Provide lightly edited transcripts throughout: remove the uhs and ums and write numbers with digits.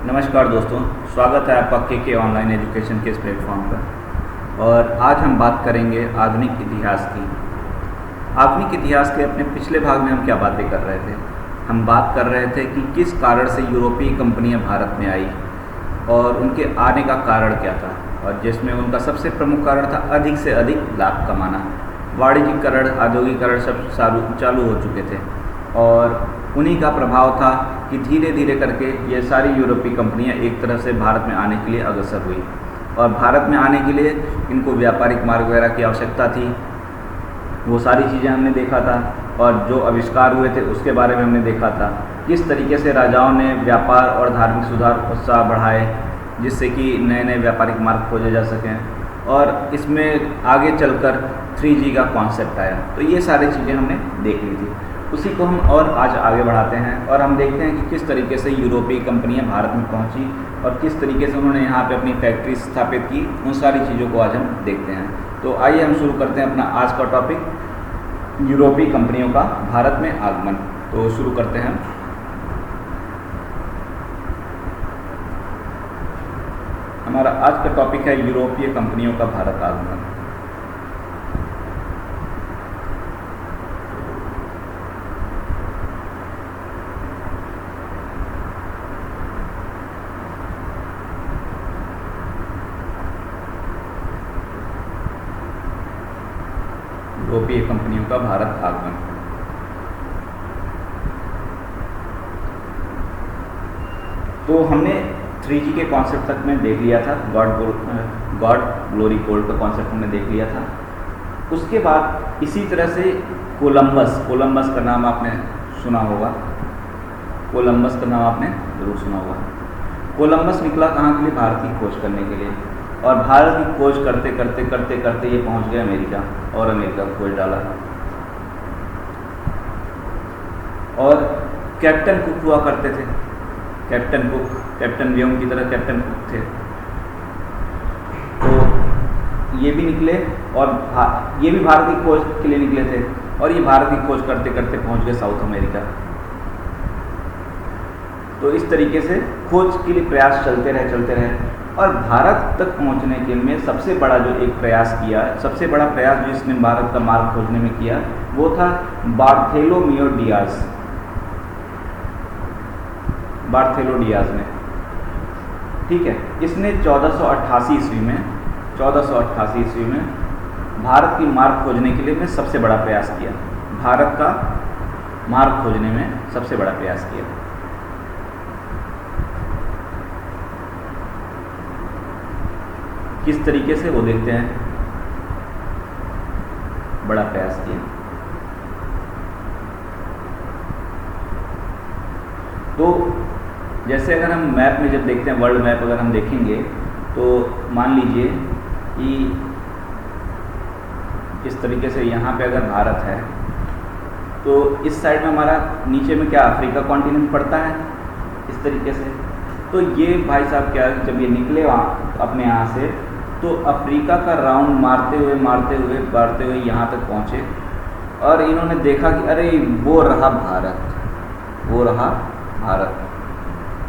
नमस्कार दोस्तों, स्वागत है आपका के ऑनलाइन एजुकेशन के इस प्लेटफॉर्म पर। और आज हम बात करेंगे आधुनिक इतिहास की। आधुनिक इतिहास के अपने पिछले भाग में हम क्या बातें कर रहे थे। हम बात कर रहे थे कि किस कारण से यूरोपीय कंपनियां भारत में आई और उनके आने का कारण क्या था, और जिसमें उनका सबसे प्रमुख कारण था अधिक से अधिक लाभ कमाना। वाणिज्यीकरण, औद्योगिकरण सब चालू हो चुके थे और उन्हीं का प्रभाव था कि धीरे धीरे करके ये सारी यूरोपीय कंपनियां एक तरह से भारत में आने के लिए अग्रसर हुई। और भारत में आने के लिए इनको व्यापारिक मार्ग वगैरह की आवश्यकता थी। वो सारी चीज़ें हमने देखा था और जो आविष्कार हुए थे उसके बारे में हमने देखा था। किस तरीके से राजाओं ने व्यापार और धार्मिक सुधार उत्साह बढ़ाए जिससे कि नए नए व्यापारिक मार्ग खोजे जा सकें, और इसमें आगे चलकर 3G का कॉन्सेप्ट आया। तो ये सारी चीज़ें हमने देख ली थी। उसी को हम और आज आगे बढ़ाते हैं और हम देखते हैं कि किस तरीके से यूरोपीय कंपनियां भारत में पहुंची और किस तरीके से उन्होंने यहाँ पे अपनी फैक्ट्री स्थापित की। उन सारी चीज़ों को आज हम देखते हैं। तो आइए हम शुरू करते हैं अपना आज का टॉपिक, यूरोपीय कंपनियों का भारत में आगमन। तो शुरू करते हैं। हमारा आज का टॉपिक है यूरोपीय कंपनियों का भारत आगमन। यूरोपीय कंपनियों का भारत आगमन। तो हमने 3G के कॉन्सेप्ट तक में देख लिया था। गॉड ग्लोरी गोल्ड का कॉन्सेप्ट हमने देख लिया था। उसके बाद इसी तरह से कोलंबस का नाम आपने सुना होगा। कोलंबस का नाम आपने जरूर सुना होगा। कोलंबस निकला कहाँ के लिए? भारत की खोज करने के लिए। और भारत की खोज करते करते करते करते ये पहुंच गया अमेरिका और अमेरिका को खोज डाला। और कैप्टन कुक हुआ करते थे। कैप्टन कुक, कैप्टन व्योम की तरह कैप्टन कुक थे। तो ये भी निकले और ये भी भारत की खोज के लिए निकले थे और ये भारत की खोज करते करते पहुंच गए साउथ अमेरिका। तो इस तरीके से खोज के लिए प्रयास चलते रहे और भारत तक पहुंचने के लिए सबसे बड़ा जो एक प्रयास किया, सबसे बड़ा प्रयास जिसने भारत का मार्ग खोजने में किया, वो था बार्थोलोमेव डियाज ने। ठीक है, इसने 1488 ईस्वी में भारत की मार्ग खोजने के लिए में सबसे बड़ा प्रयास किया। भारत का मार्ग खोजने में सबसे बड़ा प्रयास किया। किस तरीके से वो देखते हैं। बड़ा प्रयास किया। तो जैसे अगर हम मैप में जब देखते हैं, वर्ल्ड मैप अगर हम देखेंगे तो मान लीजिए कि इस तरीके से यहाँ पे अगर भारत है तो इस साइड में हमारा नीचे में क्या अफ्रीका कॉन्टिनेंट पड़ता है, इस तरीके से। तो ये भाई साहब क्या, जब ये निकले वहाँ अपने यहाँ से, तो अफ्रीका का राउंड मारते हुए यहाँ तक पहुँचे और इन्होंने देखा कि अरे वो रहा भारत।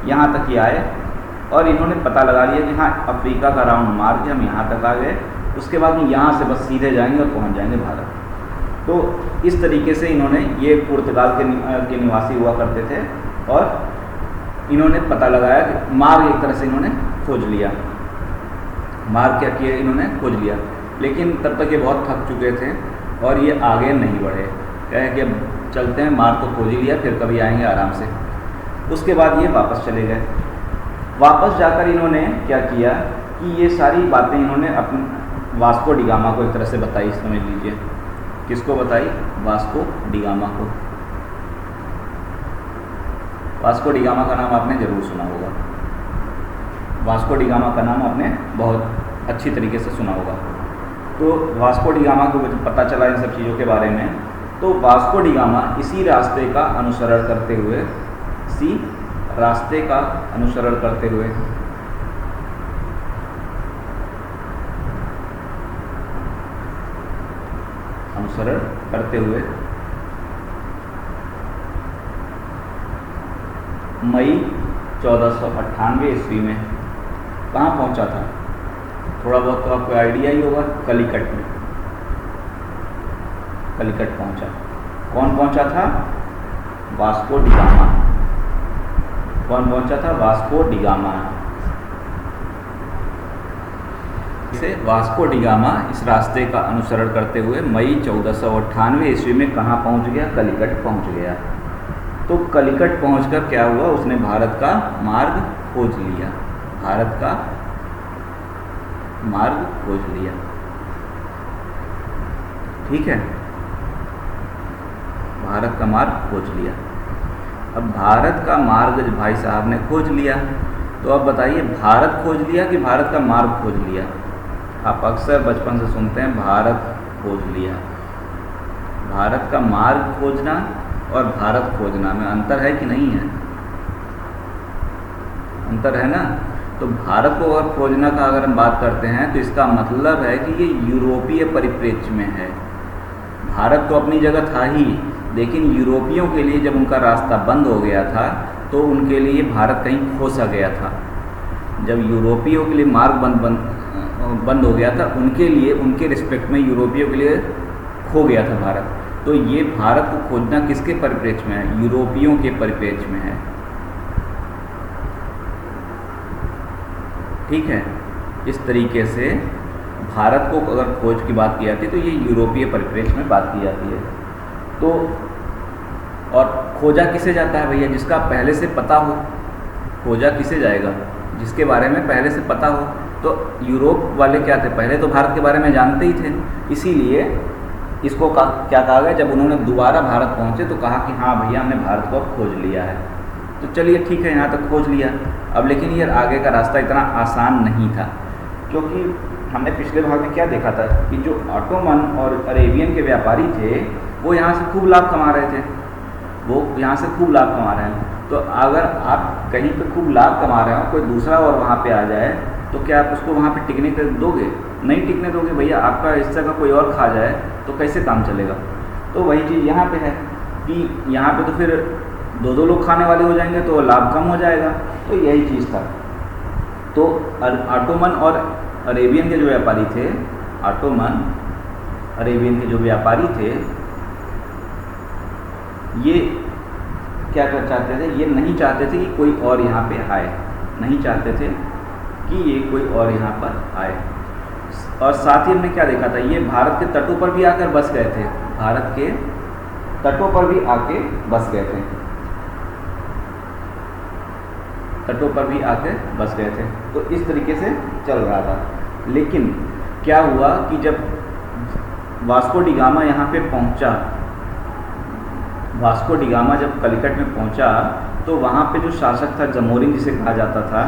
यहाँ तक ही आए और इन्होंने पता लगा लिया कि हाँ, अफ्रीका का राउंड मार के हम यहाँ तक आ गए। उसके बाद में यहाँ से बस सीधे जाएंगे और पहुँच जाएंगे भारत। तो इस तरीके से इन्होंने, ये पुर्तगाल के निवासी हुआ करते थे और इन्होंने पता लगाया कि मार्ग एक तरह से इन्होंने खोज लिया। मार्ग क्या किया? इन्होंने खोज लिया। लेकिन तब तक ये बहुत थक चुके थे और ये आगे नहीं बढ़े। कहे कि अब चलते हैं, मार्ग तो खोज ही लिया, फिर कभी आएंगे आराम से। उसके बाद ये वापस चले गए। वापस जाकर इन्होंने क्या किया कि ये सारी बातें इन्होंने अपने वास्को डी गामा को एक तरह से बताई। समझ लीजिए, किसको बताई? वास्को डी गामा को। वास्को डी गामा का नाम आपने जरूर सुना होगा। वास्को डी गामा का नाम आपने बहुत अच्छी तरीके से सुना होगा। तो वास्को डी गामा को जब पता चला इन सब चीज़ों के बारे में, तो वास्को डी गामा इसी रास्ते का अनुसरण करते हुए मई 1498 ईस्वी में कहाँ पहुँचा था? थोड़ा बहुत तो आपको आइडिया ही होगा, कलिकट में। कलिकट पहुँचा। कौन पहुँचा था? Vasco D gamma. कौन पहुँचा था? Vasco D gamma. इसे वास्को डी गामा इस रास्ते का अनुसरण करते हुए मई 1498 ईस्वी में कहाँ पहुँच गया? कलिकट पहुँच गया। तो कलिकट पहुंचकर क्या हुआ? उसने भारत का मार्ग खोज लिया। भारत का मार्ग खोज लिया। ठीक है, भारत का मार्ग खोज लिया। अब भारत का मार्ग भाई साहब ने खोज लिया, तो अब बताइए भारत खोज लिया कि भारत का मार्ग खोज लिया? आप अक्सर बचपन से सुनते हैं भारत खोज लिया। भारत का मार्ग खोजना और भारत खोजना में अंतर है कि नहीं है? अंतर है ना। तो भारत को अगर खोजना का अगर हम बात करते हैं तो इसका मतलब है कि ये यूरोपीय परिप्रेक्ष्य में है। भारत तो अपनी जगह था ही, लेकिन यूरोपियों के लिए जब उनका रास्ता बंद हो गया था तो उनके लिए भारत कहीं खोसा गया था। जब यूरोपियों के लिए मार्ग बंद हो गया था, उनके लिए, उनके रिस्पेक्ट में यूरोपियों के लिए खो गया था भारत। तो ये भारत को खोजना किसके परिप्रेक्ष्य में है? यूरोपियों के परिप्रेक्ष्य में है। ठीक है, इस तरीके से भारत को अगर खोज की बात की जाती है तो ये यूरोपीय परिप्रेक्ष्य में बात की जाती है। तो और खोजा किसे जाता है भैया? जिसका पहले से पता हो। खोजा किसे जाएगा? जिसके बारे में पहले से पता हो। तो यूरोप वाले क्या थे? पहले तो भारत के बारे में जानते ही थे, इसीलिए इसको क्या कहा गया? जब उन्होंने दोबारा भारत पहुँचे तो कहा कि हाँ भैया हमने भारत को अब खोज लिया है। तो चलिए ठीक है, यहाँ तक खोज लिया। अब लेकिन ये आगे का रास्ता इतना आसान नहीं था, क्योंकि हमने पिछले भाग में क्या देखा था कि जो ऑटोमन और अरेबियन के व्यापारी थे वो यहाँ से खूब लाभ कमा रहे थे। वो यहाँ से खूब लाभ कमा रहे हैं। तो अगर आप कहीं पे खूब लाभ कमा रहे हो, कोई दूसरा और वहाँ पे आ जाए तो क्या आप उसको वहाँ पे टिकने दोगे? नहीं टिकने दोगे भैया। आपका हिस्सा का कोई और खा जाए तो कैसे काम चलेगा? तो वही चीज़ यहाँ पे है कि यहाँ पे तो फिर दो लोग खाने वाले हो जाएंगे तो लाभ कम हो जाएगा। तो यही चीज़ था। तो ऑटोमन और अरेबियन के जो व्यापारी थे, ऑटोमन अरेबियन के जो व्यापारी थे, ये क्या कर चाहते थे? ये नहीं चाहते थे कि कोई और यहाँ पे आए। नहीं चाहते थे कि ये कोई और यहाँ पर आए। और साथ ही हमने क्या देखा था? ये भारत के तटों पर भी आकर बस गए थे। भारत के तटों पर भी आके बस गए थे। तटों पर भी आके बस गए थे। तो इस तरीके से चल रहा था। लेकिन क्या हुआ कि जब वास्को डी गामा यहाँ पे पहुँचा, वास्को डी गामा जब कलिकट में पहुँचा तो वहाँ पे जो शासक था जमोरिन जिसे कहा जाता था,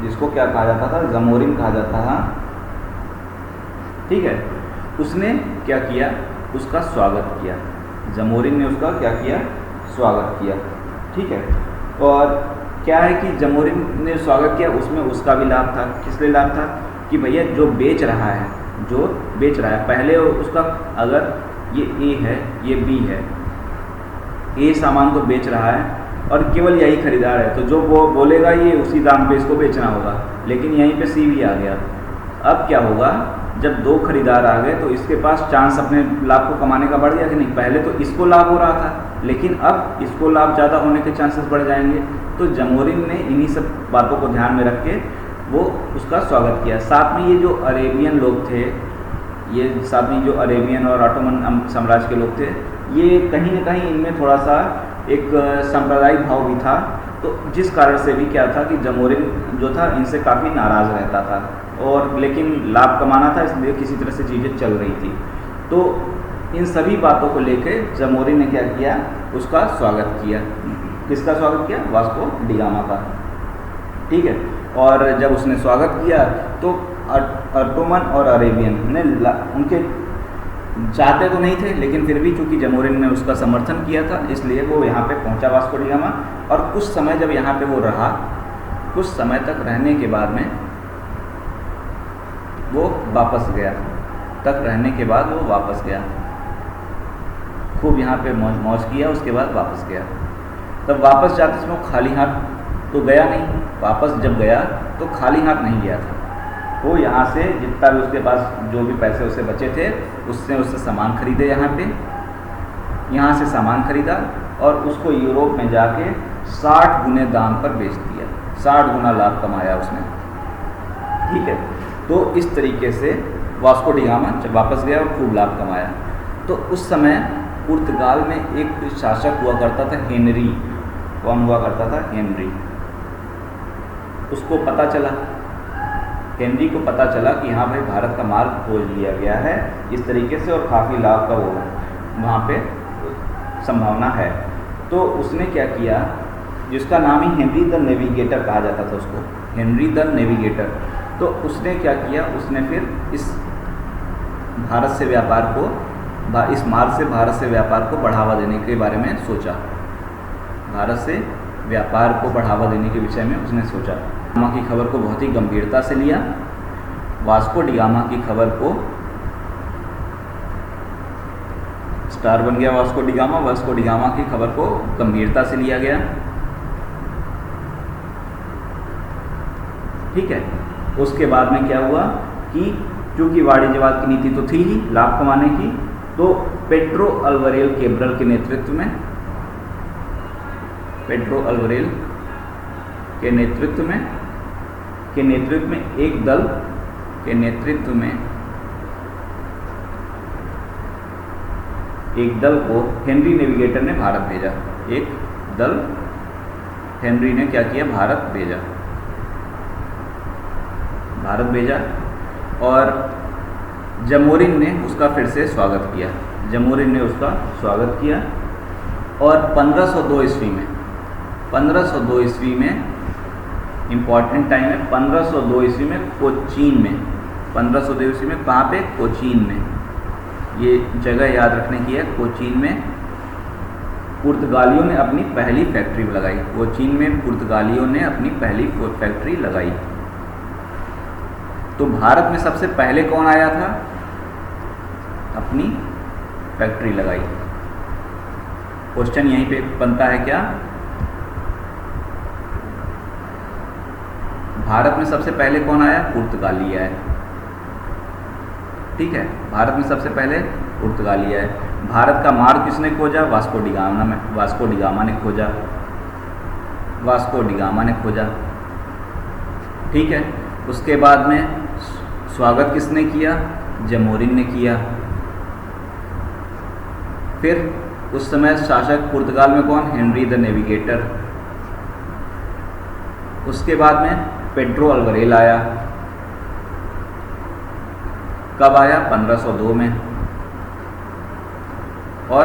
जिसको क्या कहा जाता था? जमोरिन कहा जाता था। ठीक है, उसने क्या किया? उसका स्वागत किया। जमोरिन ने उसका क्या किया? स्वागत किया। ठीक है, और क्या है कि जमोरिन ने स्वागत किया, उसमें उसका भी लाभ था। किस लिए लाभ था? कि भैया जो बेच रहा है, जो बेच रहा है, पहले उसका अगर ये ए है, ये बी है, ए सामान को बेच रहा है और केवल यही खरीदार है, तो जो वो बोलेगा ये उसी दाम पे इसको बेचना होगा। लेकिन यहीं पे सी भी आ गया। अब क्या होगा? जब दो खरीदार आ गए तो इसके पास चांस अपने लाभ को कमाने का बढ़ गया कि नहीं? पहले तो इसको लाभ हो रहा था, लेकिन अब इसको लाभ ज़्यादा होने के चांसेस बढ़ जाएंगे। तो जमोरिन ने इन्हीं सब बातों को ध्यान में रख के वो उसका स्वागत किया। साथ में ये जो अरेबियन लोग थे, ये साथ में जो अरेबियन और ऑटोमन साम्राज्य के लोग थे, ये कहीं ना कहीं इनमें थोड़ा सा एक सांप्रदायिक भाव भी था। तो जिस कारण से भी क्या था कि जमोरिन जो था इनसे काफ़ी नाराज़ रहता था, और लेकिन लाभ कमाना था, इसलिए किसी तरह से चीज़ें चल रही थी। तो इन सभी बातों को लेकर जमोरिन ने क्या किया? उसका स्वागत किया। किसका स्वागत किया? वास्को डी गामा का। ठीक है, और जब उसने स्वागत किया तो ऑटोमन और अरेबियन ने उनके चाहते तो नहीं थे, लेकिन फिर भी चूंकि जमोरिन ने उसका समर्थन किया था, इसलिए वो यहाँ पे पहुँचा वास्को डी गामा। और कुछ समय जब यहाँ पे वो रहा, कुछ समय तक रहने के बाद में वो वापस गया। तक रहने के बाद वो वापस गया, खूब यहाँ पे मौज किया, उसके बाद वापस गया। तब वापस जाते समय वो खाली हाथ तो गया नहीं, वापस जब गया तो खाली हाथ नहीं गया था। वो यहाँ से जितना भी उसके पास जो भी पैसे उसे बचे थे उससे सामान खरीदे, यहाँ से सामान खरीदा और उसको यूरोप में जाके 60 गुने दाम पर बेच दिया, 60 गुना लाभ कमाया उसने। ठीक है, तो इस तरीके से वास्को डी गामा जब वापस गया और खूब लाभ कमाया। तो उस समय पुर्तगाल में एक शासक हुआ करता था हेनरी। कौन हुआ करता था? हेनरी। उसको पता चला, हेनरी को पता चला कि हाँ भाई भारत का मार्ग खोज लिया गया है इस तरीके से और काफ़ी लाभ का वो वहाँ पे संभावना है। तो उसने क्या किया, जिसका नाम ही हेनरी द नेविगेटर कहा जाता था उसको, हेनरी द नेविगेटर। तो उसने क्या किया, उसने फिर इस भारत से व्यापार को, इस मार्ग से भारत से व्यापार को बढ़ावा देने के बारे में सोचा। भारत से व्यापार को बढ़ावा देने के विषय में उसने सोचा। गामा की खबर को बहुत ही गंभीरता से लिया। वास्को डी गामा की खबर को स्टार बन गया Vasco D gamma. Vasco D gamma की खबर को गंभीरता से लिया गया। ठीक है, उसके बाद में क्या हुआ कि क्योंकि वाणिज्यवाद की नीति तो थी ही लाभ कमाने की, तो पेड्रो अल्वारेल कैब्रल के नेतृत्व में, पेड्रो अल्वारेल के नेतृत्व में एक दल के नेतृत्व में एक दल को हेनरी नेविगेटर ने भारत भेजा। एक दल हेनरी ने क्या किया, भारत भेजा और जमोरिन ने उसका फिर से स्वागत किया। जमोरिन ने उसका स्वागत किया और 1502 ईस्वी में इम्पॉर्टेंट टाइम है, 1502 ईस्वी में कोचीन में, 1502 ईस्वी में कहाँ पे? कोचीन में। ये जगह याद रखने की है, कोचीन में पुर्तगालियों ने अपनी पहली फैक्ट्री लगाई। कोचीन में पुर्तगालियों ने अपनी पहली फैक्ट्री लगाई। तो भारत में सबसे पहले कौन आया था, अपनी फैक्ट्री लगाई? क्वेश्चन यहीं पे बनता है क्या, भारत में सबसे पहले कौन आया? पुर्तगाली आए। ठीक है, भारत में सबसे पहले पुर्तगाली आए। भारत का मार्ग किसने खोजा? वास्को डी गामा ने खोजा। ठीक है, उसके बाद में स्वागत किसने किया? जमोरिन ने किया। फिर उस समय शासक पुर्तगाल में कौन? Henry the navigator. उसके बाद में पेड्रो अल्वारेल आया। कब आया? 1502 में। और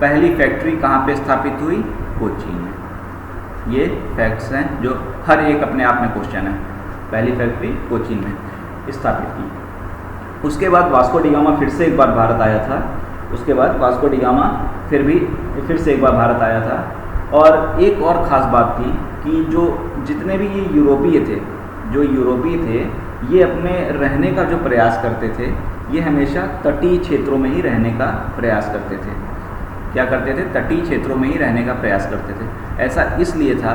पहली फैक्ट्री कहाँ पे स्थापित हुई? कोचीन में। ये फैक्ट्स हैं जो हर एक अपने आप में क्वेश्चन है। पहली फैक्ट्री कोचीन में स्थापित की। उसके बाद वास्को डी गामा फिर से एक बार भारत आया था। उसके बाद वास्को डी गामा फिर से एक बार भारत आया था। और एक और ख़ास बात थी कि जो जितने भी ये यूरोपीय थे, ये अपने रहने का जो प्रयास करते थे, ये हमेशा तटीय क्षेत्रों में ही रहने का प्रयास करते थे। क्या करते थे? तटीय क्षेत्रों में ही रहने का प्रयास करते थे। ऐसा इसलिए था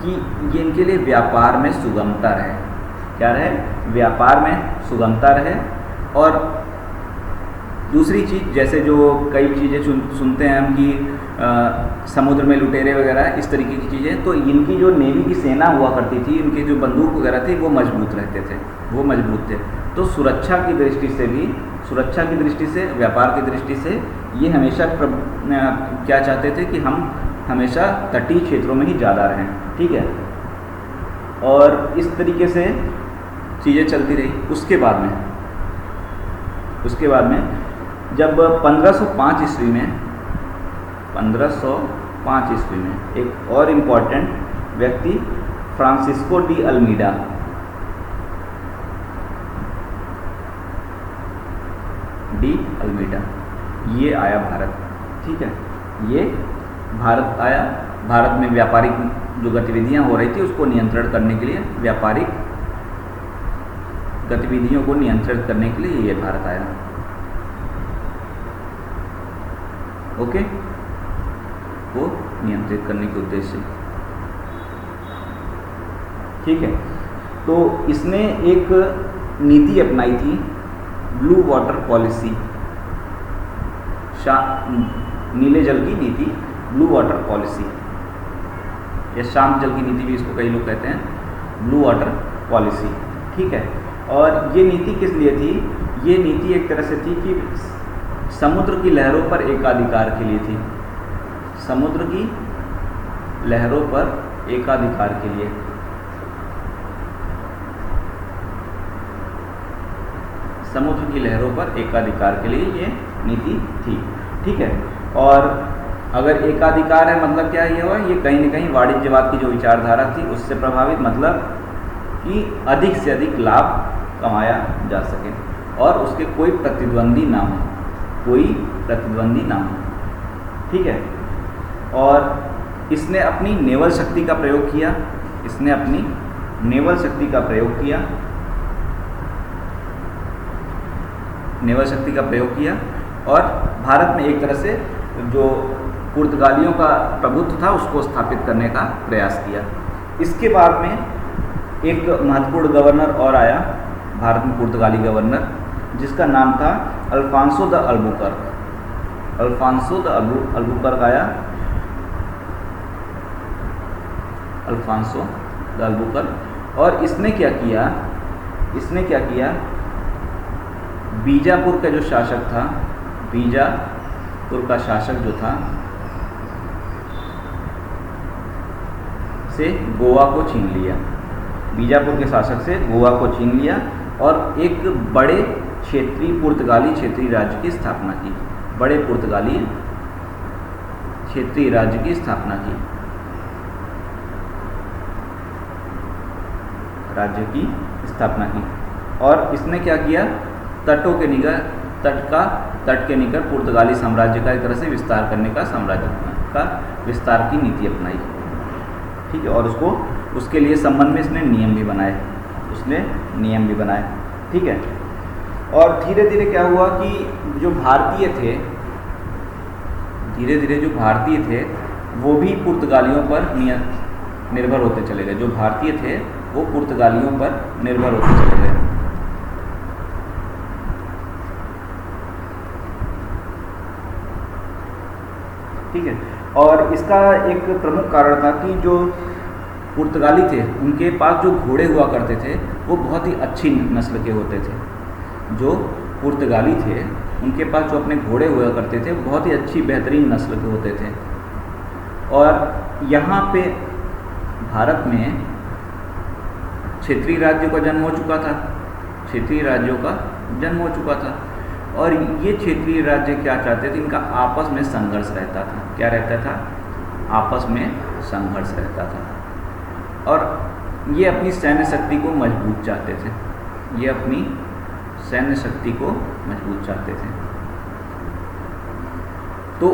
कि ये इनके लिए व्यापार में सुगमता रहे। क्या रहे? व्यापार में सुगमता रहे। और दूसरी चीज़, जैसे जो कई चीज़ें सुनते हैं हम कि समुद्र में लुटेरे वगैरह इस तरीके की चीज़ें, तो इनकी जो नेवी की सेना हुआ करती थी, इनके जो बंदूक वगैरह थे वो मजबूत रहते थे, वो मजबूत थे। तो सुरक्षा की दृष्टि से, व्यापार की दृष्टि से ये हमेशा क्या चाहते थे कि हम हमेशा तटीय क्षेत्रों में ही ज़्यादा रहें। ठीक है, और इस तरीके से चीज़ें चलती रही। उसके बाद में जब 1505 ईस्वी में एक और इम्पॉर्टेंट व्यक्ति फ्रांसिस्को डी अल्मीडा, ये आया भारत। ठीक है, ये भारत आया। भारत में व्यापारिक जो गतिविधियां हो रही थी उसको नियंत्रण करने के लिए, व्यापारिक गतिविधियों को नियंत्रित करने के लिए ये भारत आया। ओके, वो नियंत्रित करने के उद्देश्य से। ठीक है। तो इसने एक नीति अपनाई थी, ब्लू वाटर पॉलिसी, नीले जल की नीति, ब्लू वाटर पॉलिसी, या शांत जल की नीति भी इसको कई लोग कहते हैं, ब्लू वाटर पॉलिसी। ठीक है। और ये नीति किस लिए थी? ये नीति एक तरह से थी कि समुद्र की लहरों पर एकाधिकार के लिए थी, समुद्र की लहरों पर एकाधिकार के लिए। समुद्र की लहरों पर एकाधिकार के लिए ये नीति थी। ठीक है। और अगर एकाधिकार है मतलब क्या ये हुआ, ये कहीं न कहीं वाणिज्यवाद की जो विचारधारा थी उससे प्रभावित, मतलब कि अधिक से अधिक लाभ कमाया जा सके और उसके कोई प्रतिद्वंदी ना हो, कोई प्रतिद्वंदी ना हो। ठीक है। और इसने अपनी नेवल शक्ति का प्रयोग किया, इसने अपनी नेवल शक्ति का प्रयोग किया, नेवल शक्ति का प्रयोग किया और भारत में एक तरह से जो पुर्तगालियों का प्रभुत्व था उसको स्थापित करने का प्रयास किया। इसके बाद में एक महत्वपूर्ण गवर्नर और आया भारत में, पुर्तगाली गवर्नर, जिसका नाम था Alfonso de Albuquerque. Alfonso de Albuquerque आया, अल्फांसो द अल्बुकर्क। और इसने क्या किया, इसने क्या किया, बीजापुर का जो शासक था, बीजापुर का शासक जो था, से गोवा को छीन लिया, बीजापुर के शासक से गोवा को छीन लिया और एक बड़े पुर्तगाली क्षेत्रीय राज्य की स्थापना की, बड़े पुर्तगाली क्षेत्रीय राज्य की स्थापना की, राज्य की स्थापना की। और इसने क्या किया, तटों के निकट, तट के निकट पुर्तगाली साम्राज्य का एक तरह से विस्तार करने का, साम्राज्य का विस्तार की नीति अपनाई। ठीक है। और उसके लिए संबंध में इसने नियम भी बनाए, उसने नियम भी बनाए। ठीक है। और धीरे धीरे क्या हुआ कि जो भारतीय थे, धीरे धीरे जो भारतीय थे वो भी पुर्तगालियों पर निर्भर होते चले गए, जो भारतीय थे वो पुर्तगालियों पर निर्भर होते चले गए। ठीक है। और इसका एक प्रमुख कारण था कि जो पुर्तगाली थे उनके पास जो घोड़े हुआ करते थे वो बहुत ही अच्छी नस्ल के होते थे। जो पुर्तगाली थे उनके पास जो अपने घोड़े हुआ करते थे वो बहुत ही अच्छी बेहतरीन नस्ल के होते थे। और यहाँ पे भारत में क्षेत्रीय राज्यों का जन्म हो चुका था, क्षेत्रीय राज्यों का जन्म हो चुका था। और ये क्षेत्रीय राज्य क्या चाहते थे, इनका आपस में संघर्ष रहता था। क्या रहता था? आपस में संघर्ष रहता था। और ये अपनी सैन्य शक्ति को मजबूत चाहते थे, ये अपनी सैन्य शक्ति को मजबूत चाहते थे। तो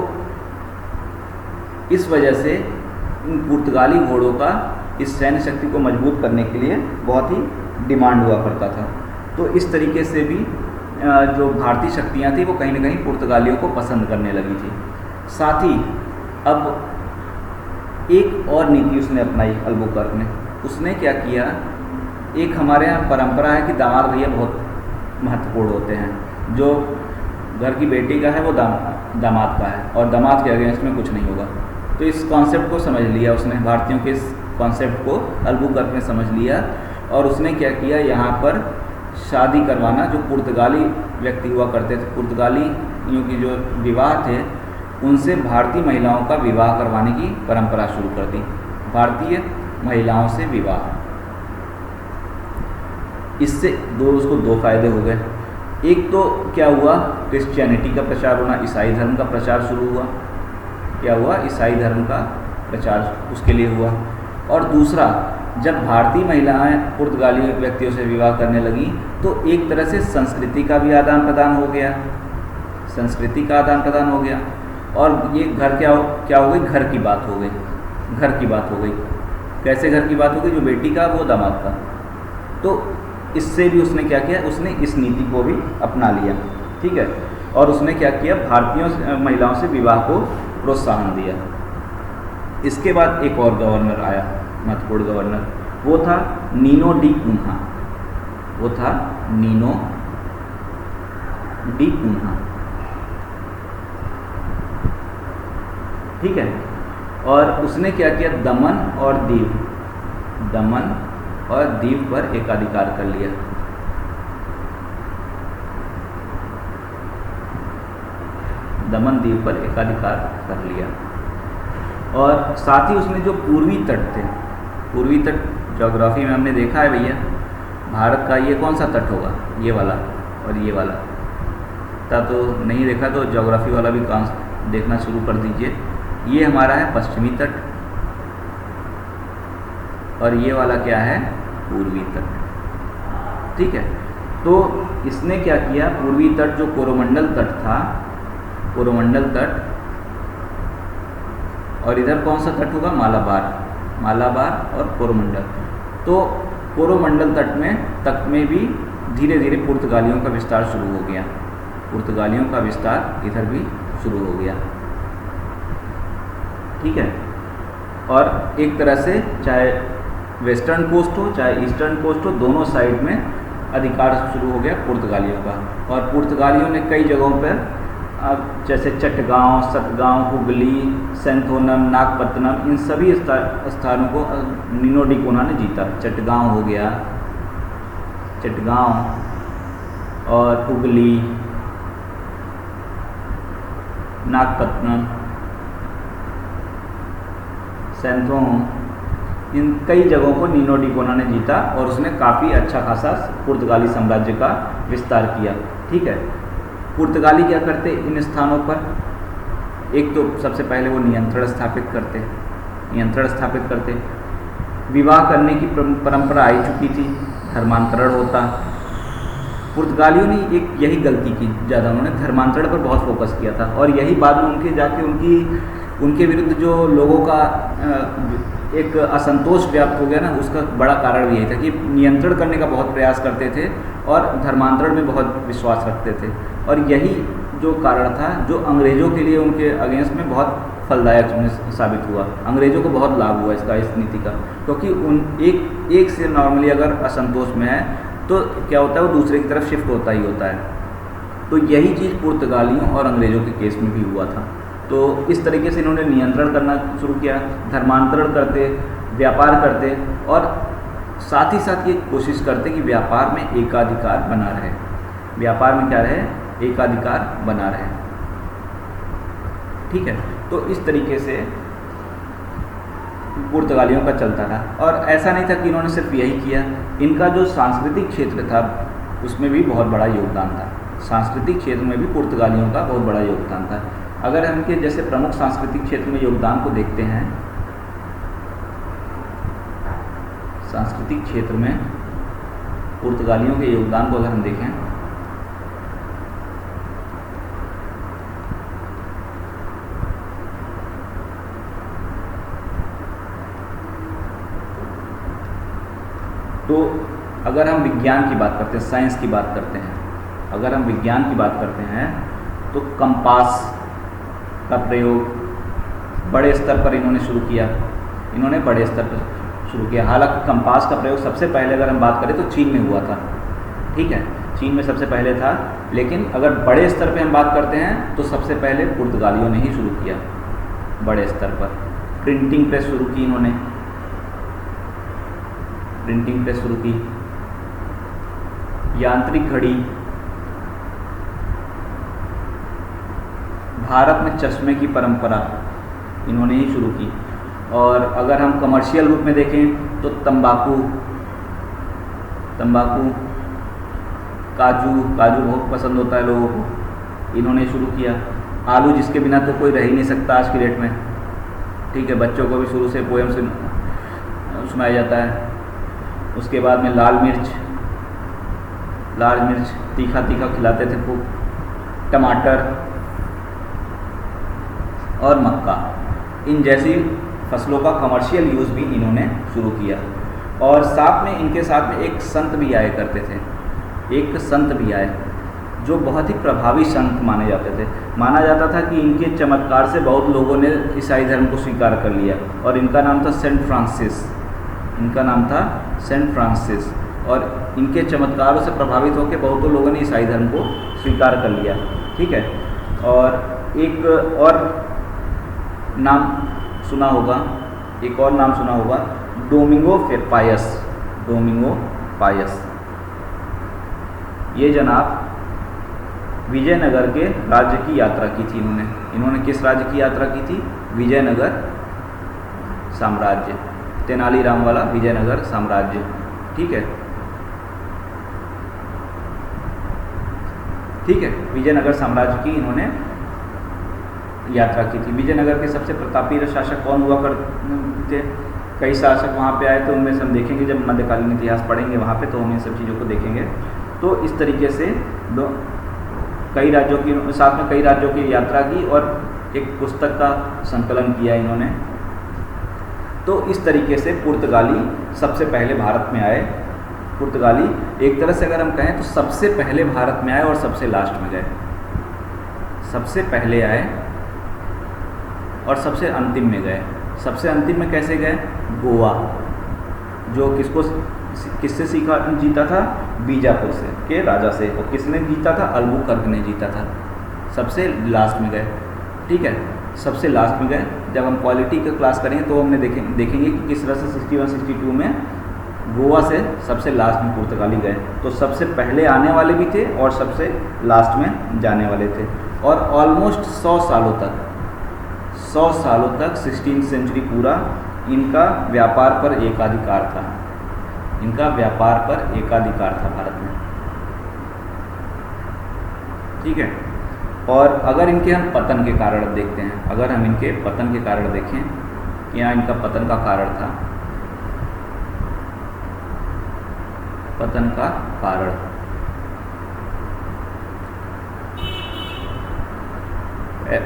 इस वजह से इन पुर्तगाली घोड़ों का इस सैन्य शक्ति को मजबूत करने के लिए बहुत ही डिमांड हुआ करता था। तो इस तरीके से भी जो भारतीय शक्तियाँ थी वो कहीं ना कहीं पुर्तगालियों को पसंद करने लगी थी। साथ ही अब एक और नीति उसने अपनाई अल्बुकर्क ने। उसने क्या किया, एक हमारे यहाँ परंपरा है कि दामाद भैया बहुत महत्वपूर्ण होते हैं। जो घर की बेटी का है वो दामाद का है और दामाद के अगेंस्ट में कुछ नहीं होगा। तो इस कॉन्सेप्ट को समझ लिया उसने, भारतीयों के इस कॉन्सेप्ट को अल्बुकर्क ने समझ लिया। और उसने क्या किया, यहाँ पर शादी करवाना, जो पुर्तगाली व्यक्ति हुआ करते थे, पुर्तगालियों की जो विवाह थे उनसे भारतीय महिलाओं का विवाह करवाने की परंपरा शुरू कर दी। भारतीय महिलाओं से विवाह, इससे उसको दो फायदे हो गए। एक तो क्या हुआ, क्रिश्चियनिटी का प्रचार होना, ईसाई धर्म का प्रचार शुरू हुआ। क्या हुआ, ईसाई धर्म का प्रचार उसके लिए हुआ। और दूसरा, जब भारतीय महिलाएं पुर्तगाली व्यक्तियों से विवाह करने लगी तो एक तरह से संस्कृति का भी आदान प्रदान हो गया, संस्कृति का आदान प्रदान हो गया। और ये घर क्या हो गई, घर की बात हो गई, घर की बात हो गई। कैसे घर की बात हो गई, जो बेटी का वो दामाद का। तो इससे भी उसने क्या किया, उसने इस नीति को भी अपना लिया। ठीक है। और उसने क्या किया, भारतीय महिलाओं से विवाह को प्रोत्साहन दिया। इसके बाद एक और गवर्नर आया, महत्वपूर्ण गवर्नर, वो था नीनो डी कून्हा, वो था नीनो डी कून्हा। ठीक है, और उसने क्या किया, दमन और दीव पर एकाधिकार कर लिया। दमन दीव पर एकाधिकार कर लिया। और साथ ही उसने जो पूर्वी तट थे, पूर्वी तट ज्योग्राफी में हमने देखा है भैया, भारत का ये कौन सा तट होगा, ये वाला और ये वाला। तो नहीं देखा तो ज्योग्राफी वाला भी काम देखना शुरू कर दीजिए। ये हमारा है पश्चिमी तट और ये वाला क्या है, पूर्वी तट। ठीक है, तो इसने क्या किया, पूर्वी तट जो कोरोमंडल तट था, कोरोमंडल तट, और इधर कौन सा तट होगा, मालाबार और कोरोमंडल। तो कोरोमंडल तट में भी धीरे धीरे पुर्तगालियों का विस्तार शुरू हो गया, पुर्तगालियों का विस्तार इधर भी शुरू हो गया। ठीक है, और एक तरह से चाहे वेस्टर्न कोस्ट हो चाहे ईस्टर्न कोस्ट हो, दोनों साइड में अधिकार शुरू हो गया पुर्तगालियों का। और पुर्तगालियों ने कई जगहों पर, जैसे चटगांव, सतगांव, हुगली, सेंथोनम, नागपत्तनम, इन सभी स्थानों को नीनो डी कून्हा ने जीता। चटगांव हो गया, चटगांव और हुगली, नागपत्तनम, सेंथोम, इन कई जगहों को नीनो डी कून्हा ने जीता और उसने काफ़ी अच्छा खासा पुर्तगाली साम्राज्य का विस्तार किया। ठीक है, पुर्तगाली क्या करते इन स्थानों पर, एक तो सबसे पहले वो नियंत्रण स्थापित करते। विवाह करने की परंपरा आई चुकी थी, धर्मांतरण होता। पुर्तगालियों ने यही गलती की ज़्यादा, उन्होंने धर्मांतरण पर बहुत फोकस किया था और यही बाद में उनके विरुद्ध जो लोगों का एक असंतोष व्याप्त हो गया ना, उसका बड़ा कारण भी यही था कि नियंत्रण करने का बहुत प्रयास करते थे और धर्मांतरण में बहुत विश्वास रखते थे। और यही जो कारण था जो अंग्रेज़ों के लिए उनके अगेंस्ट में बहुत फलदायक साबित हुआ। अंग्रेज़ों को बहुत लाभ हुआ इस नीति का, क्योंकि एक से नॉर्मली अगर असंतोष में है तो क्या होता है, वो दूसरे की तरफ शिफ्ट होता ही होता है। तो यही चीज़ पुर्तगालियों और अंग्रेज़ों के केस में भी हुआ था। तो इस तरीके से इन्होंने नियंत्रण करना शुरू किया, धर्मांतरण करते, व्यापार करते और साथ ही साथ ये कोशिश करते कि व्यापार में एकाधिकार बना रहे, व्यापार में क्या रहे, एकाधिकार बना रहे। ठीक है, तो इस तरीके से पुर्तगालियों का चलता रहा। और ऐसा नहीं था कि इन्होंने सिर्फ यही किया, इनका जो सांस्कृतिक क्षेत्र था उसमें भी बहुत बड़ा योगदान था। सांस्कृतिक क्षेत्र में भी पुर्तगालियों का बहुत बड़ा योगदान था। अगर हम इनके जैसे प्रमुख सांस्कृतिक क्षेत्र में योगदान को देखते हैं, सांस्कृतिक क्षेत्र में पुर्तगालियों के योगदान को अगर हम देखें, तो अगर हम विज्ञान की बात करते हैं, साइंस की बात करते हैं, अगर हम विज्ञान की बात करते हैं तो कंपास का प्रयोग बड़े स्तर पर इन्होंने शुरू किया, इन्होंने बड़े स्तर पर शुरू किया। हालांकि कंपास का प्रयोग सबसे पहले अगर हम बात करें तो चीन में हुआ था। ठीक है, चीन में सबसे पहले था, लेकिन अगर बड़े स्तर पे हम बात करते हैं तो सबसे पहले पुर्तगालियों ने ही शुरू किया बड़े स्तर पर। प्रिंटिंग प्रेस शुरू की इन्होंने, प्रिंटिंग प्रेस शुरू की, यांत्रिक घड़ी, भारत में चश्मे की परंपरा इन्होंने ही शुरू की। और अगर हम कमर्शियल रूप में देखें तो तंबाकू, काजू बहुत पसंद होता है लोगों को, इन्होंने शुरू किया। आलू जिसके बिना तो कोई रह ही नहीं सकता आज की डेट में। ठीक है, बच्चों को भी शुरू से पोएम से सुनाया जाता है। उसके बाद में लाल मिर्च तीखा खिलाते थे खूब, टमाटर और मक्का, इन जैसी फसलों का कमर्शियल यूज़ भी इन्होंने शुरू किया। और साथ में इनके साथ में एक संत भी आए करते थे, एक संत भी आए जो बहुत ही प्रभावी संत माने जाते थे। माना जाता था कि इनके चमत्कार से बहुत लोगों ने ईसाई धर्म को स्वीकार कर लिया और इनका नाम था सेंट फ्रांसिस। इनका नाम था सेंट फ्रांसिस, और इनके चमत्कारों से प्रभावित होकर बहुतों लोगों ने ईसाई धर्म को स्वीकार कर लिया। ठीक है, और एक और नाम सुना होगा, एक और नाम सुना होगा, डोमिंगो पायस। डोमिंगो पायस, ये जनाब विजयनगर के राज्य की यात्रा की थी इन्होंने किस राज्य की यात्रा की थी? विजयनगर साम्राज्य, तेनालीराम वाला विजयनगर साम्राज्य। ठीक है, ठीक है, विजयनगर साम्राज्य की इन्होंने यात्रा की थी। विजयनगर के सबसे प्रतापी शासक कौन हुआ करते थे? कई शासक वहाँ पे आए, तो उनमें से हम देखेंगे जब मध्यकालीन इतिहास पढ़ेंगे वहाँ पे, तो हम इन सब चीज़ों को देखेंगे। तो इस तरीके से कई राज्यों की साथ में कई राज्यों की यात्रा की और एक पुस्तक का संकलन किया इन्होंने। तो इस तरीके से पुर्तगाली सबसे पहले भारत में आए। पुर्तगाली एक तरह से अगर हम कहें तो सबसे पहले भारत में आए और सबसे लास्ट में गए। सबसे पहले आए और सबसे अंतिम में गए। सबसे अंतिम में कैसे गए? गोवा, जो किससे जीता था? बीजापुर से के राजा से। और किसने जीता था? अल्बुकर्क ने जीता था। सबसे लास्ट में गए। ठीक है, सबसे लास्ट में गए। जब हम क्वालिटी का क्लास करेंगे तो हमने देखेंगे कि किस तरह से 61-62 में गोवा से सबसे लास्ट में पुर्तगाली गए। तो सबसे पहले आने वाले भी थे और सबसे लास्ट में जाने वाले थे। और ऑलमोस्ट 100 सालों तक 16th सेंचुरी पूरा इनका व्यापार पर एकाधिकार था। इनका व्यापार पर एकाधिकार था भारत में। ठीक है, और अगर इनके हम पतन के कारण देखते हैं, अगर हम इनके पतन के कारण देखें कि यहाँ इनका पतन का कारण था, पतन का कारण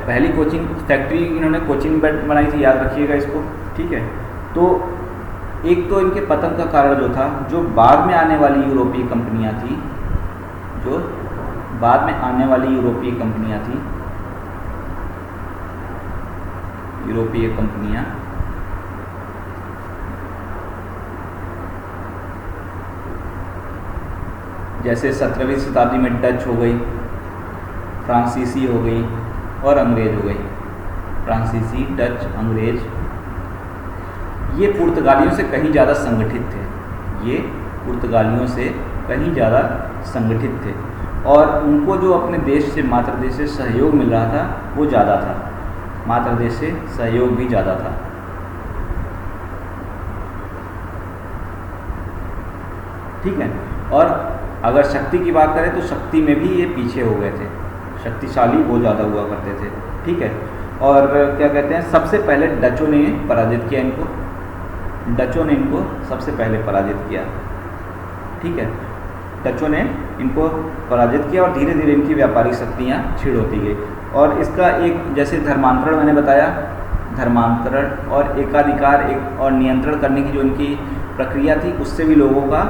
पहली कोचिंग फैक्ट्री इन्होंने कोचिंग बनाई थी, याद रखिएगा इसको। ठीक है, तो एक तो इनके पतन का कारण जो था, जो बाद में आने वाली यूरोपीय कंपनियां थी, जो बाद में आने वाली यूरोपीय कंपनियां जैसे 17वीं शताब्दी में डच हो गई, फ्रांसीसी हो गई और अंग्रेज हो गई। फ्रांसीसी, डच, अंग्रेज, ये पुर्तगालियों से कहीं ज़्यादा संगठित थे। ये पुर्तगालियों से कहीं ज़्यादा संगठित थे और उनको जो अपने देश से, मातृ देश से सहयोग मिल रहा था वो ज़्यादा था। मातृ देश से सहयोग भी ज़्यादा था। ठीक है, और अगर शक्ति की बात करें तो शक्ति में भी ये पीछे हो गए थे। शक्तिशाली वो ज़्यादा हुआ करते थे। ठीक है, और क्या कहते हैं, सबसे पहले डचों ने पराजित किया इनको। डचों ने इनको सबसे पहले पराजित किया। ठीक है, डचों ने इनको पराजित किया और धीरे धीरे इनकी व्यापारिक शक्तियाँ क्षीण होती गई। और इसका एक, जैसे धर्मांतरण मैंने बताया, धर्मांतरण और एकाधिकार और नियंत्रण करने की जो इनकी प्रक्रिया थी, उससे भी लोगों का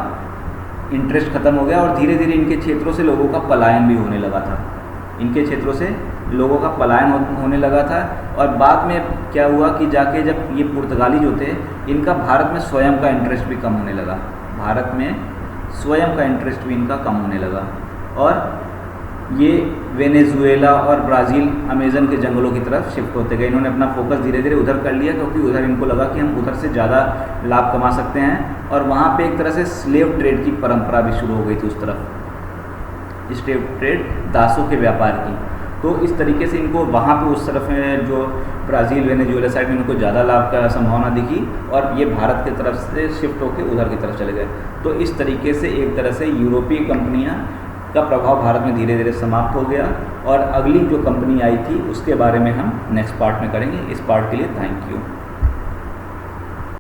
इंटरेस्ट खत्म हो गया और धीरे धीरे इनके क्षेत्रों से लोगों का पलायन भी होने लगा था। इनके क्षेत्रों से लोगों का पलायन होने लगा था। और बाद में क्या हुआ कि जाके जब ये पुर्तगाली जो थे, इनका भारत में स्वयं का इंटरेस्ट भी कम होने लगा। भारत में स्वयं का इंटरेस्ट भी इनका कम होने लगा और ये वेनेजुएला और ब्राज़ील, अमेज़न के जंगलों की तरफ शिफ्ट होते गए। इन्होंने अपना फोकस धीरे धीरे उधर कर लिया, क्योंकि उधर इनको लगा कि हम उधर से ज़्यादा लाभ कमा सकते हैं। और वहाँ पे एक तरह से स्लेव ट्रेड की परंपरा भी शुरू हो गई थी उस तरफ, स्लेव ट्रेड, दासों के व्यापार की। तो इस तरीके से इनको वहाँ पे उस तरफ में जो ब्राज़ील, वेनेजुएला साइड में इनको ज़्यादा लाभ का संभावना दिखी और ये भारत की तरफ से शिफ्ट होकर उधर की तरफ चले गए। तो इस तरीके से एक तरह से यूरोपीय कंपनियाँ का प्रभाव भारत में धीरे धीरे समाप्त हो गया। और अगली जो कंपनी आई थी उसके बारे में हम नेक्स्ट पार्ट में करेंगे। इस पार्ट के लिए थैंक यू।